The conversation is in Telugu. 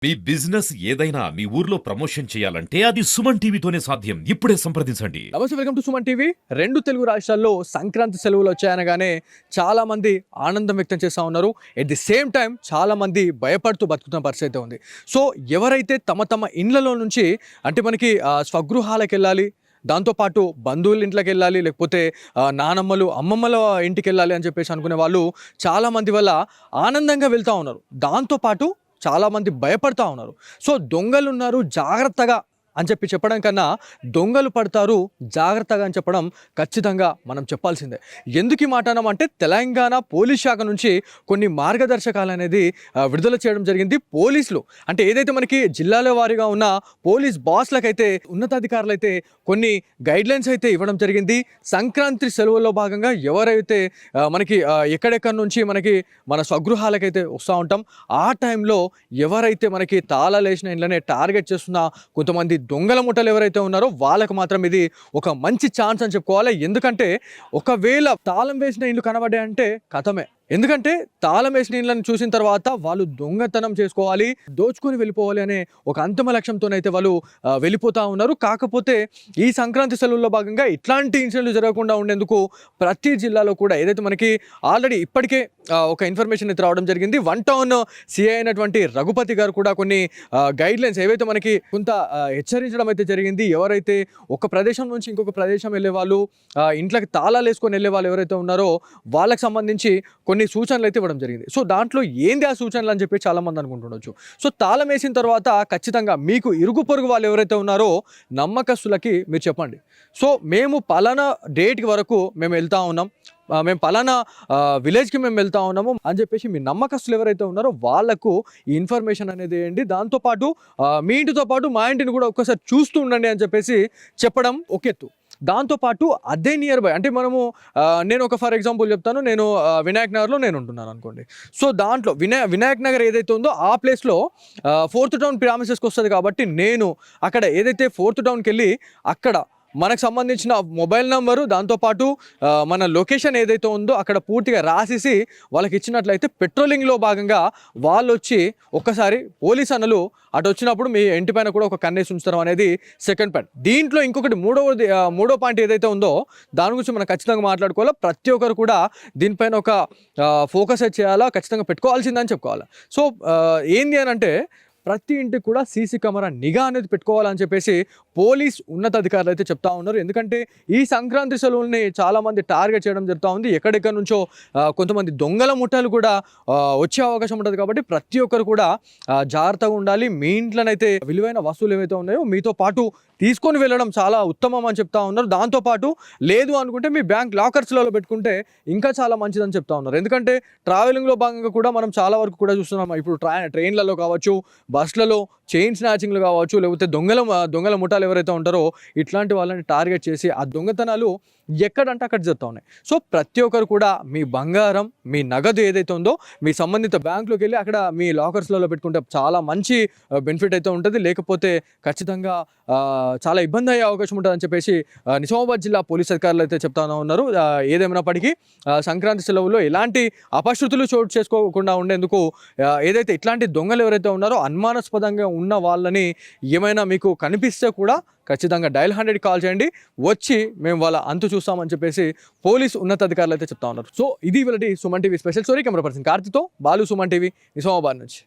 మీ బిజినెస్ ఏదైనా మీ ఊర్లో ప్రమోషన్ చేయాలంటే అది సుమన్ టీవీతోనే సాధ్యం. ఇప్పుడే సంప్రదించండి. నమస్తే, వెల్కమ్ టు సుమన్ టీవీ. రెండు తెలుగు రాష్ట్రాల్లో సంక్రాంతి సెలవులు వచ్చాయనగానే చాలా మంది ఆనందం వ్యక్తం చేస్తూ ఉన్నారు. ఎట్ ది సేమ్ టైం చాలా మంది భయపడుతూ బతుకుతున్న పరిస్థితి ఉంది. సో ఎవరైతే తమ తమ ఇండ్లలో నుంచి అంటే మనకి స్వగృహాలకు వెళ్ళాలి, దాంతోపాటు బంధువుల ఇంట్లోకి వెళ్ళాలి, లేకపోతే నానమ్మలు అమ్మమ్మల ఇంటికి వెళ్ళాలి అని చెప్పేసి అనుకునే వాళ్ళు చాలామంది వల్ల ఆనందంగా వెళ్తూ ఉన్నారు. దాంతోపాటు చాలామంది భయపడతా ఉన్నారు. సో దొంగలు ఉన్నారు, జాగ్రత్తగా అని చెప్పడం కన్నా దొంగలు పడతారు జాగ్రత్తగా అని చెప్పడం ఖచ్చితంగా మనం చెప్పాల్సిందే. ఎందుకు ఈ మాట అన్నామంటే తెలంగాణ పోలీస్ శాఖ నుంచి కొన్ని మార్గదర్శకాలు అనేది విడుదల చేయడం జరిగింది. పోలీసులు అంటే ఏదైతే మనకి జిల్లాల వారీగా ఉన్న పోలీస్ బాస్లకైతే ఉన్నతాధికారులు అయితే కొన్ని గైడ్లైన్స్ అయితే ఇవ్వడం జరిగింది. సంక్రాంతి సెలవుల్లో భాగంగా ఎవరైతే మనకి ఎక్కడెక్కడి నుంచి మనకి మన స్వగృహాలకైతే వస్తూ ఉంటాం, ఆ టైంలో ఎవరైతే మనకి తాళాలు వేసిన ఇంట్లోనే టార్గెట్ చేస్తున్న కొంతమంది దొంగల ముఠాలు ఎవరైతే ఉన్నారో వాళ్ళకు మాత్రం ఇది ఒక మంచి ఛాన్స్ అని చెప్పుకోవాలి. ఎందుకంటే ఒకవేళ తాళం వేసిన ఇల్లు కనబడ్డాయంటే కథమే. ఎందుకంటే తాళం వేసిన ఇళ్ళని చూసిన తర్వాత వాళ్ళు దొంగతనం చేసుకోవాలి, దోచుకొని వెళ్ళిపోవాలి అనే ఒక అంతిమ లక్ష్యంతోనైతే వాళ్ళు వెళ్ళిపోతూ ఉన్నారు. కాకపోతే ఈ సంక్రాంతి సెలవుల్లో భాగంగా ఇట్లాంటి ఇన్సిడెంట్లు జరగకుండా ఉండేందుకు ప్రతి జిల్లాలో కూడా ఏదైతే మనకి ఆల్రెడీ ఇప్పటికే ఒక ఇన్ఫర్మేషన్ అయితే రావడం జరిగింది. 1 టౌన్ సిఐ అయినటువంటి రఘుపతి గారు కూడా కొన్ని గైడ్లైన్స్ ఏవైతే మనకి కొంత హెచ్చరించడం అయితే జరిగింది. ఎవరైతే ఒక ప్రదేశం నుంచి ఇంకొక ప్రదేశం వెళ్ళే వాళ్ళు, ఇంట్లోకి తాళాలు వేసుకొని వెళ్ళే వాళ్ళు ఎవరైతే ఉన్నారో వాళ్ళకి సంబంధించి కొన్ని సూచనలు అయితే ఇవ్వడం జరిగింది. సో దాంట్లో ఏంది ఆ సూచనలు అని చెప్పి చాలామంది అనుకుంటుండొచ్చు. సో తాళం వేసిన తర్వాత ఖచ్చితంగా మీకు ఇరుగు పొరుగు వాళ్ళు ఎవరైతే ఉన్నారో నమ్మకస్తులకి మీరు చెప్పండి. సో మేము పలానా డేట్కి వరకు మేము వెళ్తా ఉన్నాం, మేము పలానా విలేజ్కి మేము వెళ్తా ఉన్నాము అని చెప్పేసి మీ నమ్మకస్తులు ఎవరైతే ఉన్నారో వాళ్ళకు ఈ ఇన్ఫర్మేషన్ అనేది వేయండి. దాంతోపాటు మీ ఇంటితో పాటు మా ఇంటిని కూడా ఒక్కసారి చూస్తూ ఉండండి అని చెప్పేసి చెప్పడం ఒక ఎత్తు. దాంతోపాటు అదే నియర్ బై అంటే మనము నేను ఒక ఫర్ ఎగ్జాంపుల్ చెప్తాను. నేను వినాయక్ నగర్లో నేను ఉంటున్నాను అనుకోండి. సో దాంట్లో వినాయక్ నగర్ ఏదైతే ఉందో ఆ ప్లేస్లో 4th టౌన్ ప్రామిసెస్కి వస్తుంది. కాబట్టి నేను అక్కడ ఏదైతే 4th టౌన్కి వెళ్ళి అక్కడ మనకు సంబంధించిన మొబైల్ నెంబరు, దాంతోపాటు మన లొకేషన్ ఏదైతే ఉందో అక్కడ పూర్తిగా రాసేసి వాళ్ళకి ఇచ్చినట్లయితే పెట్రోలింగ్లో భాగంగా వాళ్ళు వచ్చి ఒక్కసారి పోలీస్ అన్నలు అటు వచ్చినప్పుడు మీ ఇంటి పైన కూడా ఒక కన్నేసి ఉంచుతారు అనేది సెకండ్ పాయింట్. దీంట్లో ఇంకొకటి మూడో పాయింట్ ఏదైతే ఉందో దాని గురించి మనం ఖచ్చితంగా మాట్లాడుకోవాలా. ప్రతి ఒక్కరు కూడా దీనిపైన ఒక ఫోకస్ చేయాలా, ఖచ్చితంగా పెట్టుకోవాల్సిందని చెప్పుకోవాలి. సో ఏంది అని అంటే ప్రతి ఇంటికి కూడా సీసీ కెమెరా నిఘా అనేది పెట్టుకోవాలని చెప్పేసి పోలీస్ ఉన్నతాధికారులు అయితే చెప్తా ఉన్నారు. ఎందుకంటే ఈ సంక్రాంతి సెలవుల్ని చాలామంది టార్గెట్ చేయడం జరుగుతూ ఉంది. ఎక్కడెక్కడి నుంచో కొంతమంది దొంగల ముఠాలు కూడా వచ్చే అవకాశం ఉంటుంది. కాబట్టి ప్రతి ఒక్కరు కూడా జాగ్రత్తగా ఉండాలి. మీ ఇంట్లోనైతే విలువైన వస్తువులు ఏవైతే ఉన్నాయో మీతో పాటు తీసుకొని వెళ్ళడం చాలా ఉత్తమం అని చెప్తా ఉన్నారు. దాంతోపాటు లేదు అనుకుంటే మీ బ్యాంక్ లాకర్స్లలో పెట్టుకుంటే ఇంకా చాలా మంచిదని చెప్తా ఉన్నారు. ఎందుకంటే ట్రావెలింగ్లో భాగంగా కూడా మనం చాలా వరకు కూడా చూస్తున్నాం. ఇప్పుడు ట్రైన్లలో కావచ్చు, బస్సులలో చైన్ స్నాచింగ్లు కావచ్చు, లేకపోతే దొంగల ముఠాలు ఎవరైతే ఉంటారో ఇట్లాంటి వాళ్ళని టార్గెట్ చేసి ఆ దొంగతనాలు ఎక్కడంటే అక్కడ జరుగుతూ ఉన్నాయి. సో ప్రతి ఒక్కరు కూడా మీ బంగారం, మీ నగదు ఏదైతే ఉందో మీ సంబంధిత బ్యాంకులోకి వెళ్ళి అక్కడ మీ లాకర్స్లలో పెట్టుకుంటే చాలా మంచి బెనిఫిట్ అయితే ఉంటుంది. లేకపోతే ఖచ్చితంగా చాలా ఇబ్బంది అయ్యే అవకాశం ఉంటుందని చెప్పేసి నిజామాబాద్ జిల్లా పోలీస్ అధికారులు అయితే చెప్తా ఉన్నారు. ఏదేమైనప్పటికీ సంక్రాంతి సెలవుల్లో ఎలాంటి అపశృతులు చోటు చేసుకోకుండా ఉండేందుకు ఏదైతే ఇట్లాంటి దొంగలు ఎవరైతే ఉన్నారో అనుమానాస్పదంగా ఉన్న వాళ్ళని ఏమైనా మీకు కనిపిస్తే కూడా ఖచ్చితంగా డయల్ 100 కాల్ చేయండి, వచ్చి మేము వాళ్ళ అంతు చూస్తామని చెప్పేసి పోలీస్ ఉన్నతాధికారులు అయితే చెప్తా ఉన్నారు. సో ఇది వీళ్ళ Suman TV special story. Camera person కార్తితో బాలు, సుమన్ టీవీ, నిజామాబాద్ నుంచి.